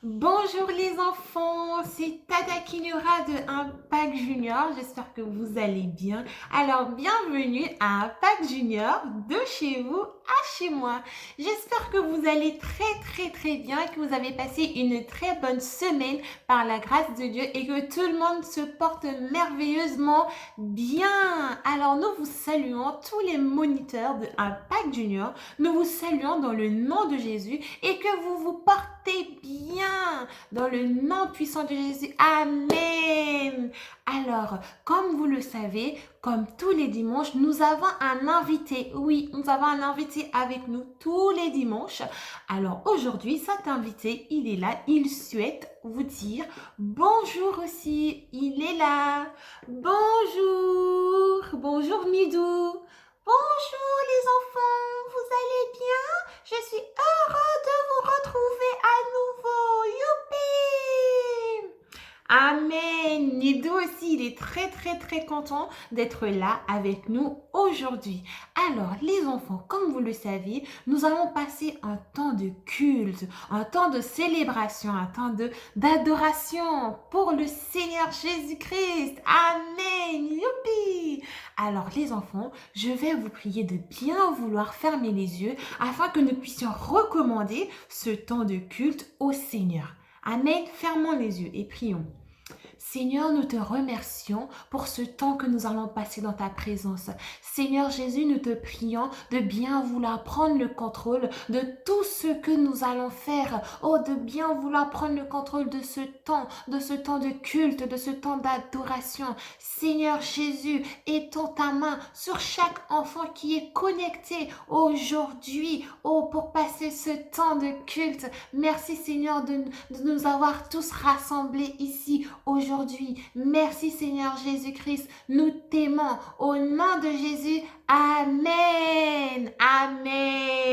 Bonjour les enfants, c'est Tata Kinura de Impact Junior, j'espère que vous allez bien. Alors bienvenue à Impact Junior, de chez vous à chez moi. J'espère que vous allez très bien et que vous avez passé une très bonne semaine par la grâce de Dieu et que tout le monde se porte merveilleusement bien. Alors nous vous saluons tous les moniteurs de Impact Junior, nous vous saluons dans le nom de Jésus et que vous vous portez bien. Dans le nom puissant de Jésus. Amen. Alors, comme vous le savez, comme tous les dimanches, nous avons un invité. Oui, nous avons un invité avec nous tous les dimanches. Alors, aujourd'hui, cet invité, il est là. Il souhaite vous dire bonjour aussi. Il est là. Bonjour. Bonjour, Midou. Bonjour, les enfants. Vous allez bien? Je suis heureux de vous retrouver à nouveau. Youpi! Amen. Nido aussi, il est très content d'être là avec nous aujourd'hui. Alors, les enfants, comme vous le savez, nous allons passer un temps de culte, un temps de célébration, un temps d'adoration pour le Seigneur Jésus-Christ. Amen. Youpi! Alors, les enfants, je vais vous prier de bien vouloir fermer les yeux afin que nous puissions recommander ce temps de culte au Seigneur. Amen. Fermons les yeux et prions. Seigneur, nous te remercions pour ce temps que nous allons passer dans ta présence. Seigneur Jésus, nous te prions de bien vouloir prendre le contrôle de tout ce que nous allons faire. Oh, de bien vouloir prendre le contrôle de ce temps de culte, de ce temps d'adoration. Seigneur Jésus, étends ta main sur chaque enfant qui est connecté aujourd'hui, oh, pour passer ce temps de culte. Merci Seigneur de nous avoir tous rassemblés ici aujourd'hui. Merci Seigneur Jésus-Christ, nous t'aimons. Au nom de Jésus, Amen. Amen.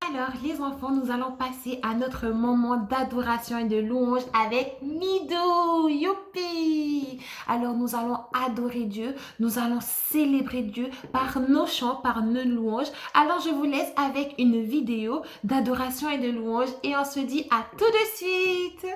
Alors les enfants, nous allons passer à notre moment d'adoration et de louange avec Midou. Youpi! Alors nous allons adorer Dieu, nous allons célébrer Dieu par nos chants, par nos louanges. Alors je vous laisse avec une vidéo d'adoration et de louange et on se dit à tout de suite.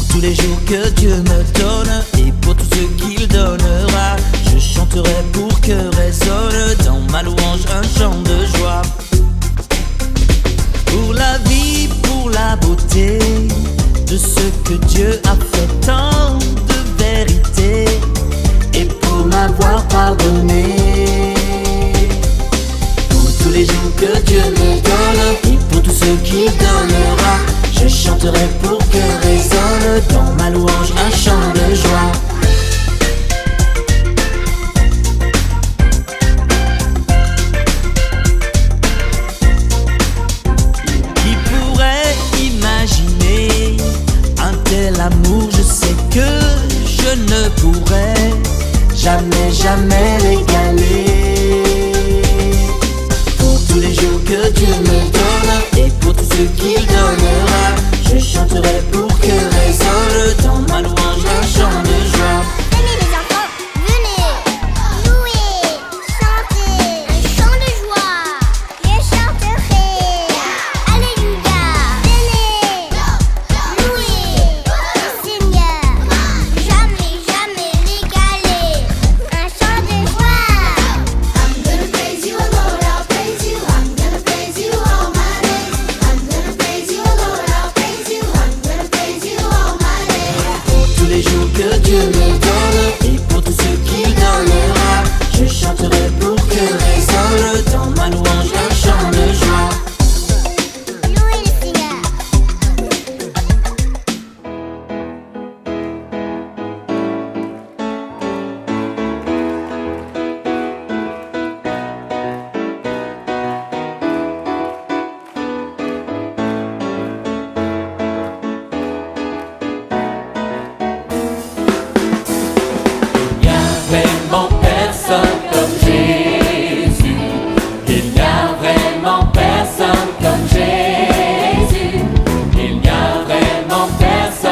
Tous les jours que Dieu me donne et pour tout ce qu'il donnera, je chanterai pour que résonne dans ma louange un chant de joie. Pour la vie, pour la beauté de ce que Dieu a fait, tant de vérité, et pour m'avoir pardonné. Pour tous les jours que Dieu me donne et pour tout ce qu'il donnera, je chanterai pour que résonne dans ma louange un chant de joie. Qui pourrait imaginer un tel amour? Je sais que je ne pourrais jamais l'égaler. Pour tous les jours que Dieu me donne et pour tout ce qu'il donnera, je chanterai pour que résonne dans ma louange un chant de joie. Venez les enfants, venez louer, chanter un chant de joie. Je chanterai, alléluia. Venez louer le Seigneur, jamais l'égaler. Un chant de joie. I'm gonna praise you, Lord, I'll praise you. I'm gonna praise you all my days. I'm gonna praise you, Lord, I'll praise you. I'm gonna praise you all my days. Pour tous les jours que Dieu me donne et pour tout ce qu'il donnera, je chanterai pour que résonne dans ma louange un chant de joie. Louez le Seigneur. Il n'y a vraiment personne comme Jésus. Il n'y a vraiment personne comme Jésus. Il n'y a vraiment personne.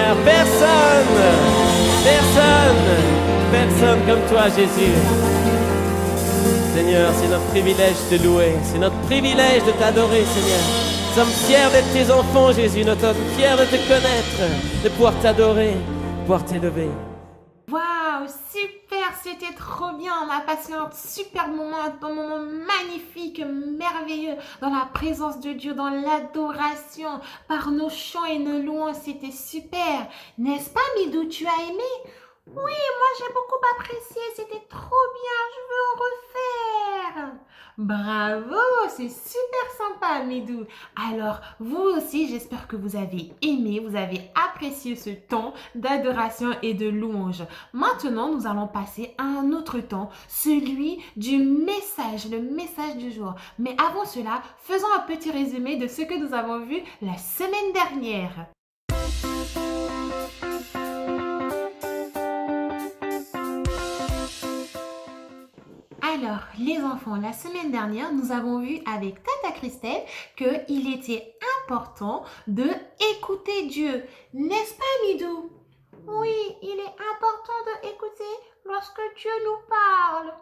Seigneur. Personne, personne comme toi, Jésus. Seigneur, c'est notre privilège de te louer. C'est notre privilège de t'adorer, Seigneur. Nous sommes fiers d'être tes enfants, Jésus. Nous sommes fiers de te connaître, de pouvoir t'adorer, de pouvoir t'élever. Waouh, super, c'était trop bien. On a passé un super moment, un moment magnifique, merveilleux, dans la présence de Dieu, dans l'adoration, par nos chants et nos louanges. C'était super. N'est-ce pas, Midou, tu as aimé? Oui, moi j'ai beaucoup apprécié. C'était trop bien. Je veux en refaire. Bravo, c'est super sympa, Midou. Alors, vous aussi, j'espère que vous avez aimé, vous avez apprécié ce temps d'adoration et de louange. Maintenant, nous allons passer à un autre temps, celui du message, le message du jour. Mais avant cela, faisons un petit résumé de ce que nous avons vu la semaine dernière. Alors, les enfants, la semaine dernière, nous avons vu avec Tata Christelle qu'il était important de écouter Dieu. N'est-ce pas, Midou? Oui, il est important de écouter lorsque Dieu nous parle.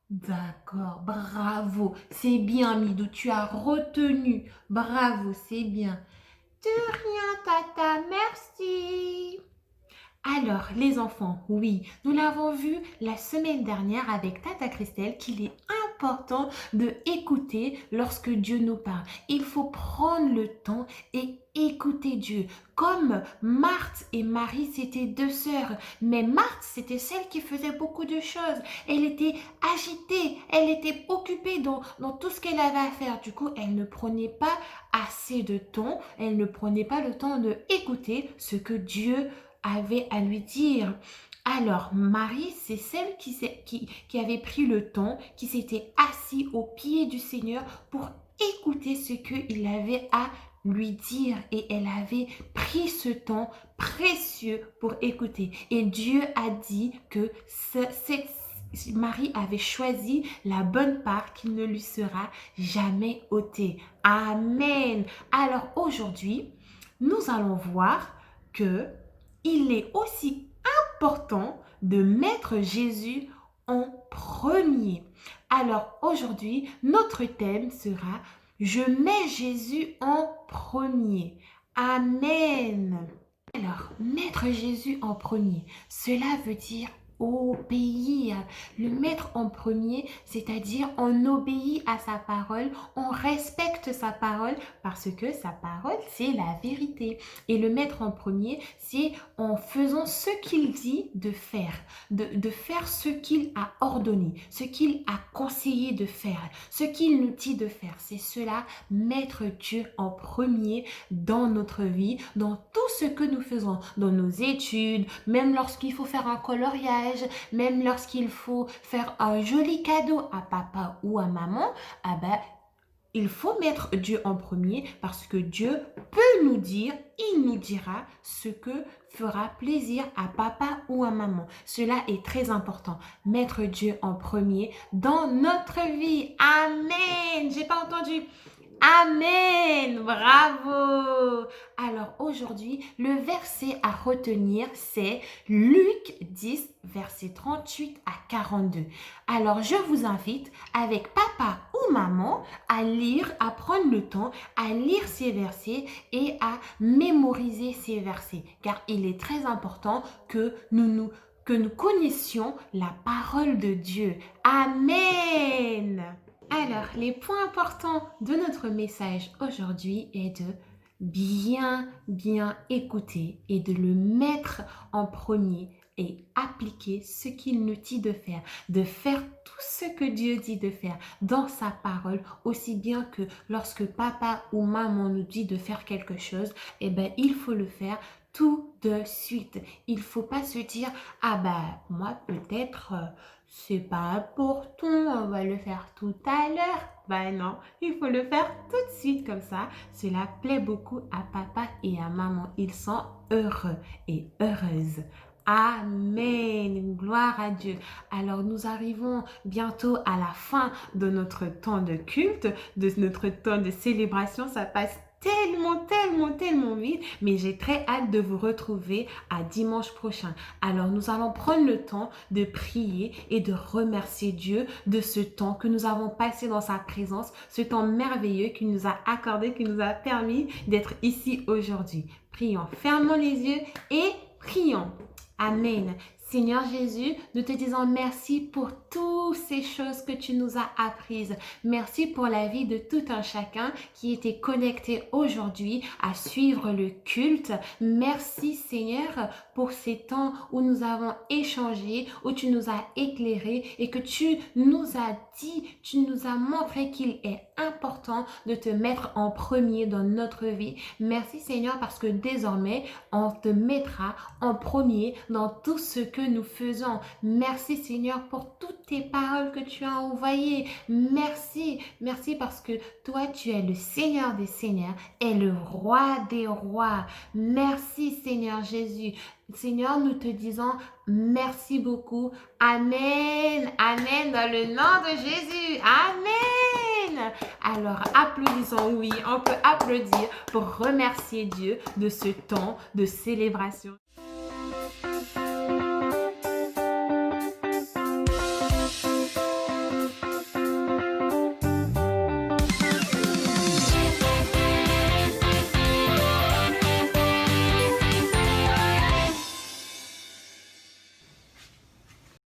D'accord, bravo. C'est bien, Midou, tu as retenu. Bravo, c'est bien. De rien, Tata, merci. Alors, les enfants, oui, nous l'avons vu la semaine dernière avec Tata Christelle qu'il est important de écouter lorsque Dieu nous parle. Il faut prendre le temps et écouter Dieu. Comme Marthe et Marie, c'était deux sœurs. Mais Marthe, c'était celle qui faisait beaucoup de choses. Elle était agitée, elle était occupée dans tout ce qu'elle avait à faire. Du coup, elle ne prenait pas assez de temps, elle ne prenait pas le temps de écouter ce que Dieu avait à lui dire. Alors, Marie, c'est celle qui avait pris le temps, qui s'était assise au pied du Seigneur pour écouter ce qu'il avait à lui dire. Et elle avait pris ce temps précieux pour écouter. Et Dieu a dit que Marie avait choisi la bonne part qui ne lui sera jamais ôtée. Amen. Alors aujourd'hui, nous allons voir que il est aussi important de mettre Jésus en premier. Alors aujourd'hui, notre thème sera « Je mets Jésus en premier ». Amen. Alors, mettre Jésus en premier, cela veut dire obéir. Le mettre en premier, c'est-à-dire on obéit à sa parole, on respecte sa parole parce que sa parole, c'est la vérité. Et le mettre en premier, c'est en faisant ce qu'il dit de faire, de faire ce qu'il a ordonné, ce qu'il a conseillé de faire, ce qu'il nous dit de faire. C'est cela, mettre Dieu en premier dans notre vie, dans tout ce que nous faisons, dans nos études, même lorsqu'il faut faire un coloriage, même lorsqu'il faut faire un joli cadeau à papa ou à maman, il faut mettre Dieu en premier parce que Dieu peut nous dire, il nous dira ce que fera plaisir à papa ou à maman. Cela est très important. Mettre Dieu en premier dans notre vie. Amen. J'ai pas entendu. Amen, bravo. Alors aujourd'hui, le verset à retenir, c'est Luc 10, verset 38 à 42. Alors je vous invite avec papa ou maman à lire, à prendre le temps, à lire ces versets et à mémoriser ces versets. Car il est très important que nous connaissions la parole de Dieu. Amen. Alors, les points importants de notre message aujourd'hui est de bien écouter et de le mettre en premier et appliquer ce qu'il nous dit de faire tout ce que Dieu dit de faire dans sa parole, aussi bien que lorsque papa ou maman nous dit de faire quelque chose, il faut le faire tout de suite. Il ne faut pas se dire, moi peut-être c'est pas important, on va le faire tout à l'heure. Non, il faut le faire tout de suite comme ça. Cela plaît beaucoup à papa et à maman. Ils sont heureux et heureuses. Amen, gloire à Dieu. Alors nous arrivons bientôt à la fin de notre temps de culte, de notre temps de célébration. Ça passe tellement vite, mais j'ai très hâte de vous retrouver à dimanche prochain. Alors nous allons prendre le temps de prier et de remercier Dieu de ce temps que nous avons passé dans sa présence, ce temps merveilleux qu'il nous a accordé, qui nous a permis d'être ici aujourd'hui. Prions, fermons les yeux et prions. Amen. Seigneur Jésus, nous te disons merci pour toutes ces choses que tu nous as apprises. Merci pour la vie de tout un chacun qui était connecté aujourd'hui à suivre le culte. Merci Seigneur pour ces temps où nous avons échangé, où tu nous as éclairés et que tu nous as dit, tu nous as montré qu'il est important de te mettre en premier dans notre vie. Merci Seigneur parce que désormais, on te mettra en premier dans tout ce que nous faisons. Merci Seigneur pour toutes tes paroles que tu as envoyées. Merci parce que toi tu es le Seigneur des Seigneurs et le Roi des Rois. Merci Seigneur Jésus. Seigneur, nous te disons merci beaucoup. Amen. Amen dans le nom de Jésus. Amen. Alors applaudissons, oui, on peut applaudir pour remercier Dieu de ce temps de célébration.